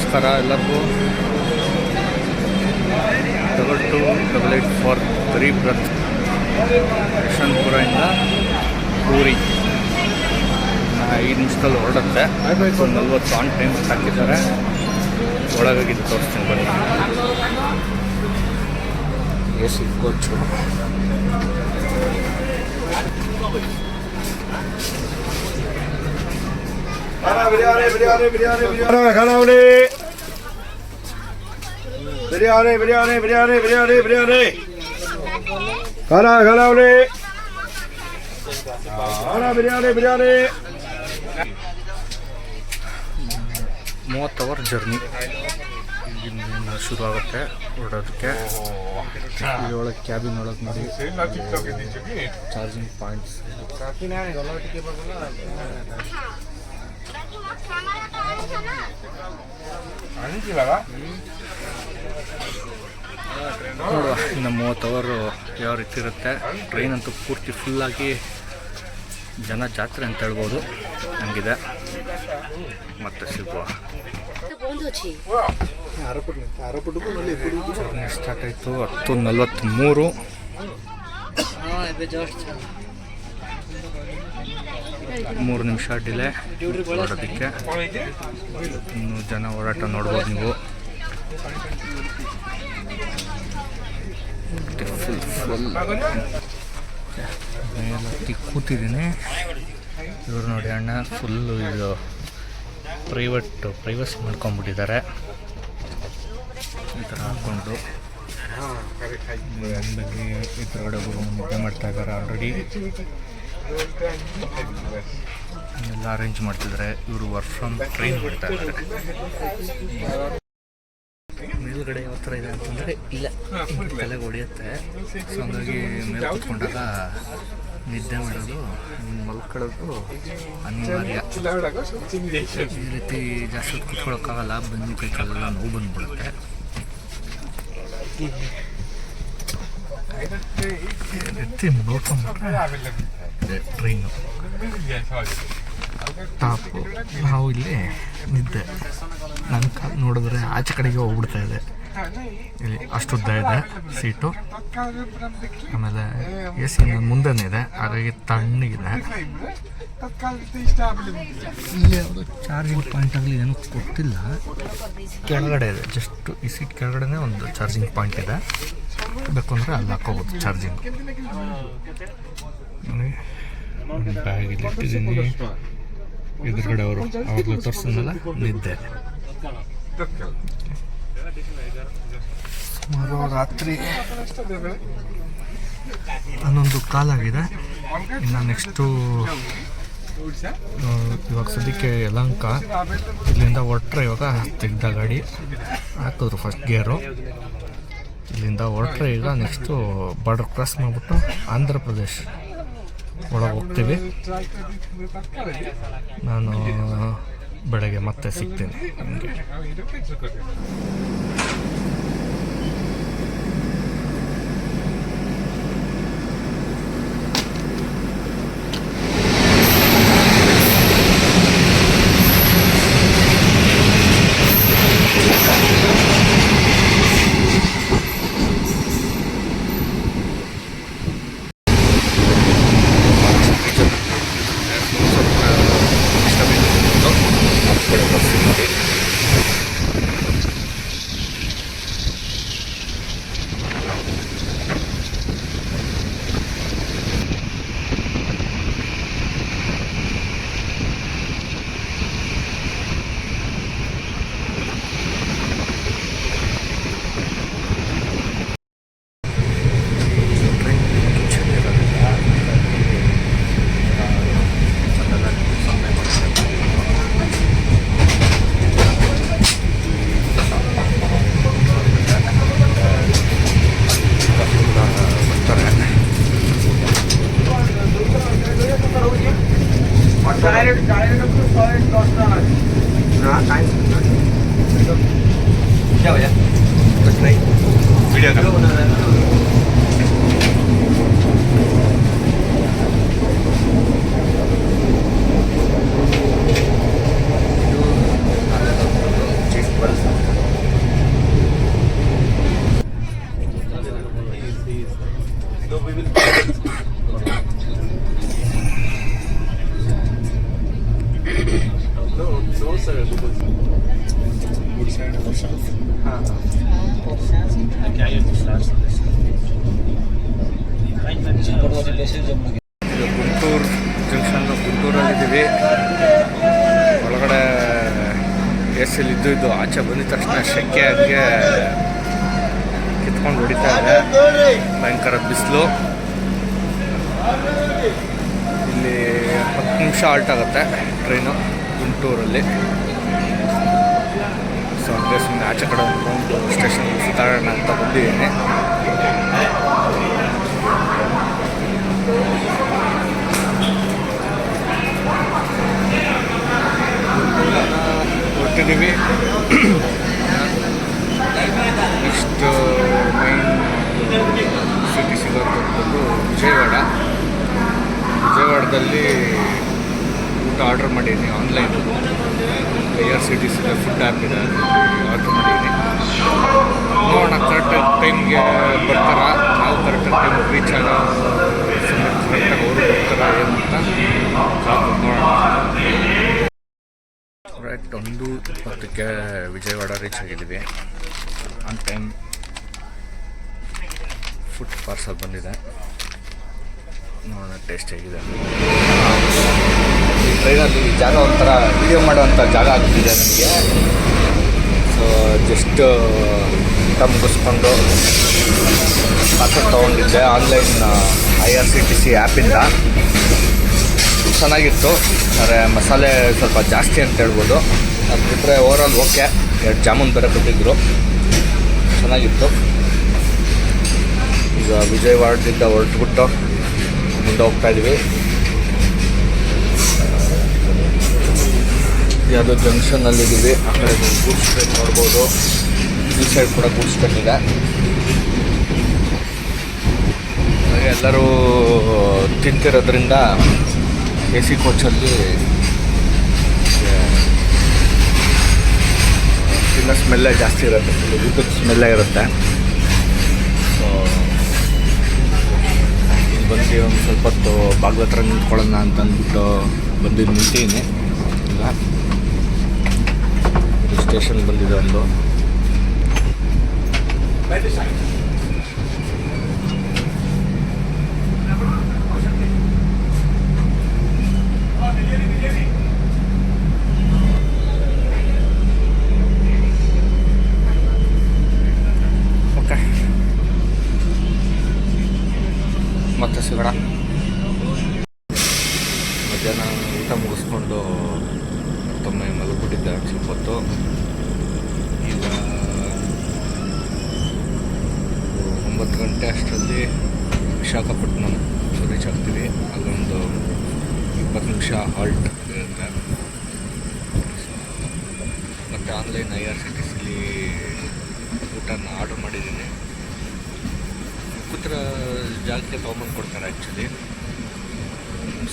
ನಮಸ್ಕಾರ ಎಲ್ಲರಿಗೂ. 2288 ಗರೀಬ್ ರಥ್ ಯಶವಂತಪುರದಿಂದ ಪೂರಿ 5 ನಿಮಿಷದಲ್ಲಿ ಹೊರಡುತ್ತೆ. 40 ಆನ್ ಟೈಮ್ ಹಾಕಿದ್ದಾರೆ. ಒಳಗಾಗಿದ್ದು ತೋರಿಸ್ತೀನಿ ಬನ್ನಿ. A C coach. Biryani biryani 30 hour journey ಶುರು ಆಗುತ್ತೆ ಹೊರಡೋದಕ್ಕೆ. ಇದರೊಳಗೆ ಕ್ಯಾಬಿನ್ ಒಳಗೆ ನೋಡಿ ಚಾರ್ಜಿಂಗ್ ಪಾಯಿಂಟ್ಸ್. ನೋಡುವ ಇನ್ನು 30 ಅವರು ಯಾವ ರೀತಿ ಇರುತ್ತೆ. ಟ್ರೈನ್ ಅಂತೂ ಪೂರ್ತಿ ಫುಲ್ಲಾಗಿ ಜನ ಜಾತ್ರೆ ಅಂತ ಹೇಳ್ಬೋದು ಹಂಗಿದೆ. ಮತ್ತೆ ಸಿಗುವ ಸ್ಟಾರ್ಟ್ ಆಯಿತು. 10:43 3 ನಿಮಿಷ ಡಿಲೇ ಹೊರಡೋದಕ್ಕೆ. ಇನ್ನು ಜನ ಓಡಾಟ ನೋಡ್ಬೋದು ನೀವು. ಮೇಲತ್ತಿ ಕೂತಿದ್ದೀನಿ. ಇವರು ನೋಡಿ ಅಣ್ಣ ಫುಲ್ಲು ಇದು ಪ್ರೈವಸಿ ಮಾಡ್ಕೊಂಡ್ಬಿಟ್ಟಿದ್ದಾರೆ. ಈ ಥರ ಹಾಕ್ಕೊಂಡು ಇದ್ರಗಡೆ ಒಬ್ಬರು ನಿದ್ದೆ ಮಾಡ್ತಾ ಇದ್ದಾರೆ. ಆಲ್ರೆಡಿ ಎಲ್ಲ ಅರೇಂಜ್ ಮಾಡ್ತಿದ್ದಾರೆ. ಇವರು ವರ್ಕ್ ಫ್ರಮ್ ಟ್ರೈನ್ ಮಾಡ್ತಾ ಇದ್ದಾರೆ. ಮೇಲ್ಗಡೆ ಯಾವ ಥರ ಇದೆ ಅಂತಂದರೆ ಇಲ್ಲ ತಲೆಗೆ ಹೊಡೆಯುತ್ತೆ. ಸೊ ಹಂಗಾಗಿ ಮೇಲೆ ಕೂತ್ಕೊಂಡಾಗ ನಿದ್ದೆ ಮಾಡೋದು ಮಲ್ಕೊಳ್ಳೋದು ಅನಿವಾರ್ಯ. ಈ ರೀತಿ ಜಾಸ್ತಿ ಕೂತ್ಕೊಳ್ಳೋಕ್ಕಾಗಲ್ಲ. ಬೆನ್ನು ಕೈ ಕಾಲೆಲ್ಲ ನೋವು ಬಂದ್ಬಿಡುತ್ತೆ. ರೀತಿ ನೋಡ್ಕೊಂಡ್ಬಿಟ್ರೆ ಟ್ರೈನು ಟಾಪು. ನಾವು ಇಲ್ಲಿ ನಿದ್ದೆ ನನ್ನ ಕಾಲು ನೋಡಿದ್ರೆ ಆಚೆ ಕಡೆಗೆ ಹೋಗ್ಬಿಡ್ತಾ ಇದೆ. ಇಲ್ಲಿ ಅಷ್ಟುದ್ದ ಇದೆ ಸೀಟು. ಆಮೇಲೆ ಎ ಸಿ ನನ್ನ ಮುಂದೆನೇ ಇದೆ, ಹಾಗಾಗಿ ತಣ್ಣಗಿದೆ. ಇಲ್ಲಿ ಯಾವುದು ಚಾರ್ಜಿಂಗ್ ಪಾಯಿಂಟ್ ಆಗಲಿ ಏನೂ ಗೊತ್ತಿಲ್ಲ. ಕೆಳಗಡೆ ಇದೆ, ಜಸ್ಟ್ ಈ ಸೀಟ್ ಕೆಳಗಡೆ ಒಂದು ಚಾರ್ಜಿಂಗ್ ಪಾಯಿಂಟ್ ಇದೆ. ಬೇಕು ಅಂದರೆ ಅಲ್ಲಿ ಹಾಕೋಬೋದು ಚಾರ್ಜಿಂಗ್. ಬ್ಯಾಗ್ ಇಲ್ಲಿ ಇಟ್ಟಿದ್ದೀನಿ. ಎದುರುಗಡೆ ಅವರು ಅವಾಗಲೂ ತೋರಿಸಿದ್ನಲ್ಲ ನಿದ್ದೆ. ಸುಮಾರು ರಾತ್ರಿ 11 ಕಾಲಾಗಿದೆ. ಇನ್ನು ನೆಕ್ಸ್ಟು ಇವಾಗ ಸದ್ಯಕ್ಕೆ ಯಲಹಂಕ. ಇಲ್ಲಿಂದ ಹೊರಟ್ರೆ ಇವಾಗ ತೆಗ್ದ ಗಾಡಿ ಹಾಕಿದ್ರು ಫಸ್ಟ್ ಗೇರು. ಇಲ್ಲಿಂದ ಹೊರಟ್ರೆ ಈಗ ನೆಕ್ಸ್ಟು ಬಾರ್ಡರ್ ಕ್ರಾಸ್ ಮಾಡಿಬಿಟ್ಟು ಆಂಧ್ರ ಪ್ರದೇಶ್ ಒಳಗೆ ಹೋಗ್ತೀವಿ. ನಾನು ಬೆಳಗ್ಗೆ ಮತ್ತೆ ಸಿಗ್ತೀನಿ ನಿಮಗೆ. क्या भैया कुछ नहीं वीडियो का चीज ಹಾಂ ಗುಂಟೂರು ಜಂಕ್ಷನ್ ಗುಂಟೂರಲ್ಲಿದ್ದೀವಿ. ಒಳಗಡೆ ಎ ಸಿಲಿ ಇದ್ದು ಆಚೆ ಬಂದಿದ ತಕ್ಷಣ ಶೆಕೆ ಹಂಗೆ ಕಿತ್ಕೊಂಡು ಹೊಡಿತಾ ಇದೆ. ಭಯಂಕರ ಬಿಸಿಲು. ಇಲ್ಲಿ 10 ನಿಮಿಷ ಆಲ್ಟ್ ಆಗುತ್ತೆ ಟ್ರೈನು ಗುಂಟೂರಲ್ಲಿ. ಸೊ ಹಂಗೆ ಸುಮ್ಮನೆ ಆಚೆ ಕಡೆ ಒಂದು ರೌಂಡ್ ಸ್ಟೇಷನ್ ಸುತ್ತಾಡೋಣ ಅಂತ ಬಂದಿದ್ದೀನಿ. ಹೊರಟಿದ್ದೀವಿ. ಇಷ್ಟು ಮೈನ್ ಸಿಟಿ ಸಿಗೋದು ವಿಜಯವಾಡದಲ್ಲಿ ಊಟ ಆರ್ಡ್ರ್ ಮಾಡಿದ್ದೀನಿ ಆನ್ಲೈನು. IRCTC ಫುಡ್ ಆ್ಯಪ್ ಇದೆ, ಆರ್ಡ್ರ್ ಮಾಡಿದ್ದೀನಿ. ನೋಡೋಣ ಕರೆಕ್ಟಾಗಿ ಟೈಮ್ಗೆ ಬರ್ತಾರ, ನಾವು ಕರೆಕ್ಟಾಗಿ ಟೈಮ್ಗೆ ರೀಚ್ ಆಗೋ ಕರೆಕ್ಟಾಗಿ ಅವರು ಬರ್ತಾರ ಏನು ಅಂತ ಕಾದು ನೋಡೋಣ. ರೈಟ್ 1:20ಕ್ಕೆ ವಿಜಯವಾಡ ರೀಚ್ ಆಗಿದ್ದೀವಿ. ಆನ್ ಟೈಮ್ ಫುಡ್ ಪಾರ್ಸಲ್ ಬಂದಿದೆ. ನೋಡೋಣ ಟೇಸ್ಟ್ ಹೇಗಿದೆ. ಈ ಟ್ರೈನಲ್ಲಿ ಜಾಗ ಒಂಥರ ವಿಡಿಯೋ ಮಾಡೋವಂಥ ಜಾಗ ಆಗ್ತಿದೆ ನನಗೆ. ಸೊ ಜಸ್ಟ್ ಊಟ ಮುಗಿಸ್ಕೊಂಡು ಪಾರ್ಸಲ್ ತೊಗೊಂಡಿದ್ದೆ ಆನ್ಲೈನ್ IRCTC ಆ್ಯಪಿಂದ. ಚೆನ್ನಾಗಿತ್ತು, ಆದರೆ ಮಸಾಲೆ ಸ್ವಲ್ಪ ಜಾಸ್ತಿ ಅಂತ ಹೇಳ್ಬೋದು. ಅದು ಬಿಟ್ಟರೆ ಓವರಾಲ್ ಓಕೆ. 2 ಜಾಮೂನ್ ಬೇರೆ ಕೊಟ್ಟಿದ್ದರು, ಚೆನ್ನಾಗಿತ್ತು. ಈಗ ವಿಜಯವಾಡದಿಂದ ಹೊರಟ್ಬಿಟ್ಟು ಮುಂದೆ ಹೋಗ್ತಾಯಿದ್ವಿ. ಯಾವುದೋ ಜಂಕ್ಷನ್ನಲ್ಲಿದ್ದೀವಿ. ಆ ಕಡೆ ಗೂಡ್ಸ್ ಟ್ರೈನ್ ನೋಡ್ಬೋದು. ಈ ಸೈಡ್ ಕೂಡ ಗೂಡ್ಸ್ ಟ್ರೈನ್ ಇದೆ. ಹಾಗೆ ಎಲ್ಲರೂ ತಿಂತಿರೋದ್ರಿಂದ AC ಕೋಚಲ್ಲಿ ತಿನ್ನೋ ಸ್ಮೆಲ್ಲೇ ಜಾಸ್ತಿ ಇರುತ್ತೆ, ಊಟದ ಸ್ಮೆಲ್ಲೇ ಇರುತ್ತೆ. ಸೊ ಬಂದು ಒಂದು ಸ್ವಲ್ಪ ಹೊತ್ತು ಬಾಗಿಲ ಹತ್ರ ನಿಂತ್ಕೊಳ್ಳೋಣ ಅಂತ ಅಂದ್ಬಿಟ್ಟು ಬಂದು ನಿಂತೀನಿ. ಇಲ್ಲ ಸ್ಟೇಷನ್ ಬಂದಿದೆ ಒಂದು. ಓಕೆ, ಮತ್ತೆ ಸಿಗೋಣ. ಮಧ್ಯಾಹ್ನ ಊಟ ಮುಗಿಸ್ಕೊಂಡು ಮತ್ತೊಮ್ಮೆ ಮಲಗಿಬಿಟ್ಟಿದ್ದೆ ಸ್ವಲ್ಪ ಹೊತ್ತು. ಈಗ 9 ಗಂಟೆ ಅಷ್ಟರಲ್ಲಿ ವಿಶಾಖಪಟ್ಟಣಂ ರೀಚ್ ಆಗ್ತೀವಿ. ಅಲ್ಲೊಂದು 20 ನಿಮಿಷ ಹಾಲ್ಟ್ ಇರುತ್ತೆ. ಮತ್ತು ಆನ್ಲೈನ್ IRCTCಲಿ ಊಟನ ಆರ್ಡ್ರ್ ಮಾಡಿದ್ದೀನಿ. ಕೂತ್ರ ಜಾಗಕ್ಕೆ ತೊಗೊಂಬಂದು ಕೊಡ್ತಾರೆ, ಆ್ಯಕ್ಚುಲಿ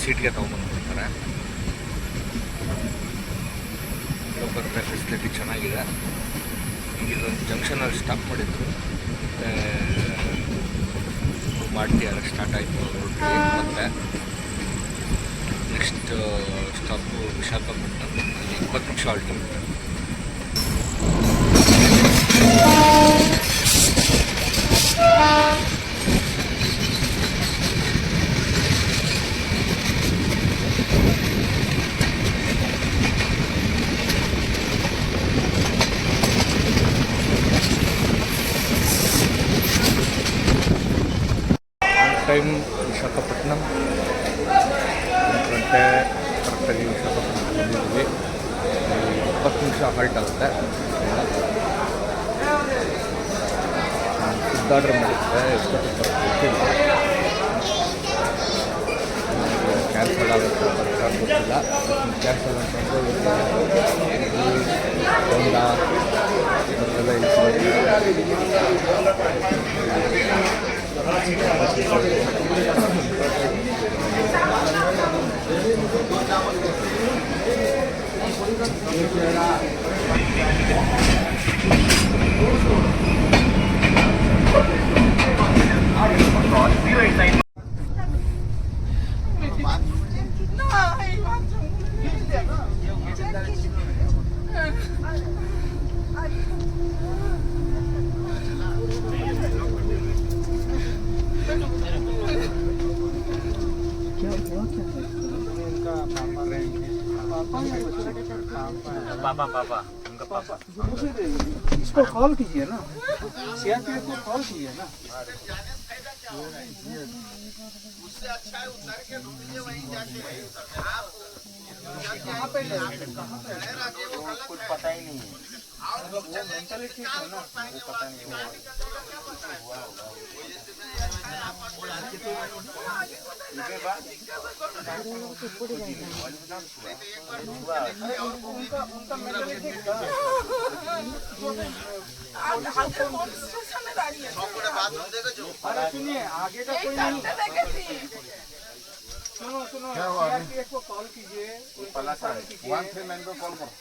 ಸೀಟ್ಗೆ ತೊಗೊಂಬಂದು ಕೊಡ್ತಾರೆ. ಬರುತ್ತೆ, ಫೆಸಿಲಿಟಿ ಚೆನ್ನಾಗಿದೆ. ಇಲ್ಲೊಂದು ಜಂಕ್ಷನಲ್ಲಿ ಸ್ಟಾಪ್ ಮಾಡಿದ್ರು, ಮತ್ತು ಮಾಡ್ತಿಯಾರ ಸ್ಟಾರ್ಟ್ ಆಯಿತು ರೋಡ್ಗೆ. ಮತ್ತು ನೆಕ್ಸ್ಟ್ ಸ್ಟಾಪು ವಿಶಾಖಪಟ್ಟಣಂ, ಅಲ್ಲಿ 20 ನಿಮಿಷ ಆಲ್ಟ್ ಇರುತ್ತೆ. ಟೈಮ್ ವಿಶಾಖಪಟ್ಟಣಂ 8 ಗಂಟೆ ಕರೆಕ್ಟಾಗಿ ವಿಶಾಖಪಟ್ಟಣಂ ಬಂದಿದ್ದೀವಿ. 20 ನಿಮಿಷ ಹಾಲ್ಟ್ ಆಗುತ್ತೆ. ಫುಡ್ ಆರ್ಡ್ರ್ ಮಾಡಿದ್ದೆ, ಎಷ್ಟೊತ್ತಿಗೆ ಗೊತ್ತಿಲ್ಲ, ಕ್ಯಾನ್ಸಲ್ ಆಗುತ್ತೆ ಗೊತ್ತಿಲ್ಲ. ಕ್ಯಾನ್ಸಲ್ ಅಂತಂದರೆ ಬೋಂಡ पापा पापा उनका पापा इसको कॉल कीजिए ना, सीआरपीएफ को कॉल कीजिए ना। कहाँ पे ले कुछ पता ही नहीं है। वो मेंटालिटी है ना, वो पता नहीं हुआ उनका मेंटालिटी अरे सुनिए आगे का कोई नहीं। सुनो सीआरपीएफ को कॉल कीजिए, 139 को कॉल करो।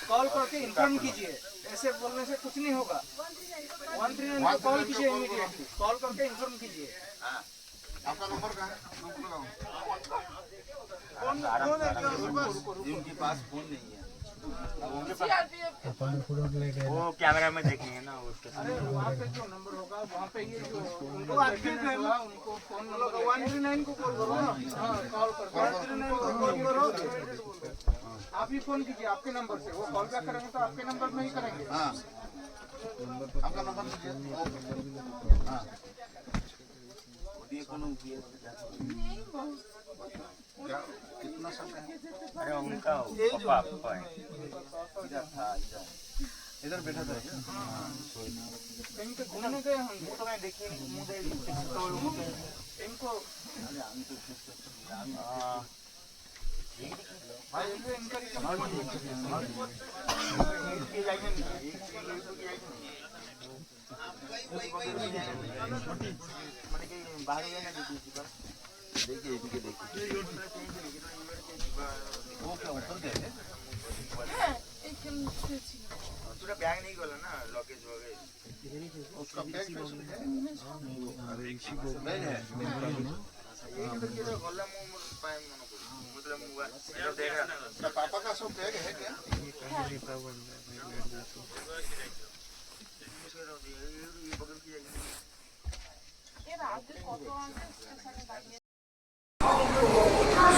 कॉल करके इन्फॉर्म कीजिए, ऐसे बोलने से कुछ नहीं होगा। 139 को कॉल कीजिए, इमीडिएटली कॉल करके इन्फॉर्म कीजिए। आपका नंबर कहाँ है? नंबर लगाओ। उनके पास फोन नहीं है। वो कैमरा में देखेंगे ना उसके अरे वहाँ पे जो नंबर होगा वहाँ पे ये जो उनको एक्टिव होगा, उनको फोन नंबर 139 को कॉल करो ना। हाँ कॉल करो, 139 को कॉल करो। आप ही फोन कीजिए आपके नंबर से, वो कॉल बैक करेंगे तो आपके नंबर में ही करेंगे। हाँ आपका नंबर दीजिए। हाँ क्या कितना साल का है? अरे उनका पापा पापा है। इधर था, इधर बैठा था। कहीं पे घूमने गए होंगे तो मैं देखिए इनको। भाई इनको इंक्वायरी पूरा बैग नहीं खोला ना, लगेज वगैरह उसका बैग है। पापा का सब बैग है क्या?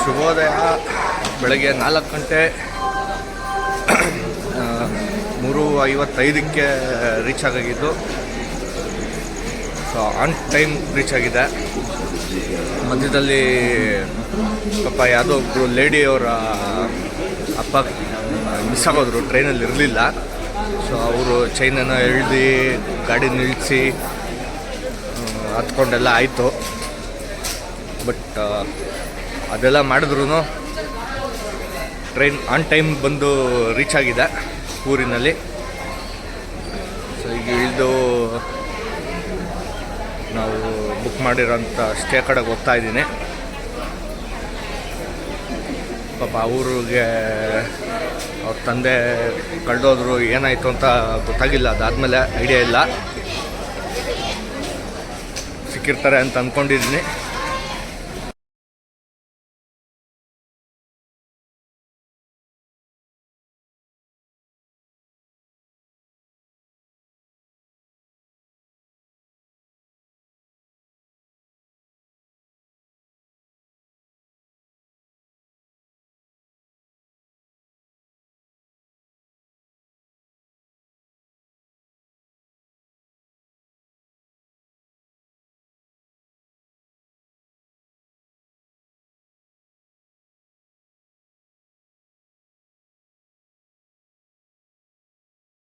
ಶುಭೋದಯ. ಬೆಳಗ್ಗೆ 4 ಗಂಟೆ 3:55ಕ್ಕೆ ರೀಚ್ ಆಗಿದ್ದು. ಸೊ ಆನ್ ಟೈಮ್ ರೀಚ್ ಆಗಿದೆ. ಮಧ್ಯದಲ್ಲಿ ಪಾಪ ಯಾವುದೋ ಒಬ್ಬರು ಲೇಡಿಯವರ ಅಪ್ಪ ಮಿಸ್ ಆಗೋದ್ರು, ಟ್ರೈನಲ್ಲಿ ಇರಲಿಲ್ಲ. ಸೊ ಅವರು ಚೈನನ್ನು ಎಳ್ದು ಗಾಡಿ ನಿಲ್ಲಿಸಿ ಹತ್ಕೊಂಡೆಲ್ಲ ಆಯಿತು. ಬಟ್ ಅದೆಲ್ಲ ಮಾಡಿದ್ರೂ ಟ್ರೈನ್ ಆನ್ ಟೈಮ್ ಬಂದು ರೀಚ್ ಆಗಿದೆ ಊರಿನಲ್ಲಿ. ಸೊ ಈಗ ಇಳಿದು ನಾವು ಬುಕ್ ಮಾಡಿರೋಂಥ ಸ್ಟೇ ಕಡೆಗೆ ಹೋಗ್ತಾ ಇದ್ದೀನಿ. ಪಾಪ ಊರಿಗೆ ಅವ್ರ ತಂದೆ ಕಳೆದೋದ್ರು, ಏನಾಯಿತು ಅಂತ ಗೊತ್ತಾಗಿಲ್ಲ. ಅದಾದಮೇಲೆ ಐಡಿಯಾ ಇಲ್ಲ. ಸಿಕ್ಕಿರ್ತಾರೆ ಅಂತ ಅಂದ್ಕೊಂಡಿದ್ದೀನಿ.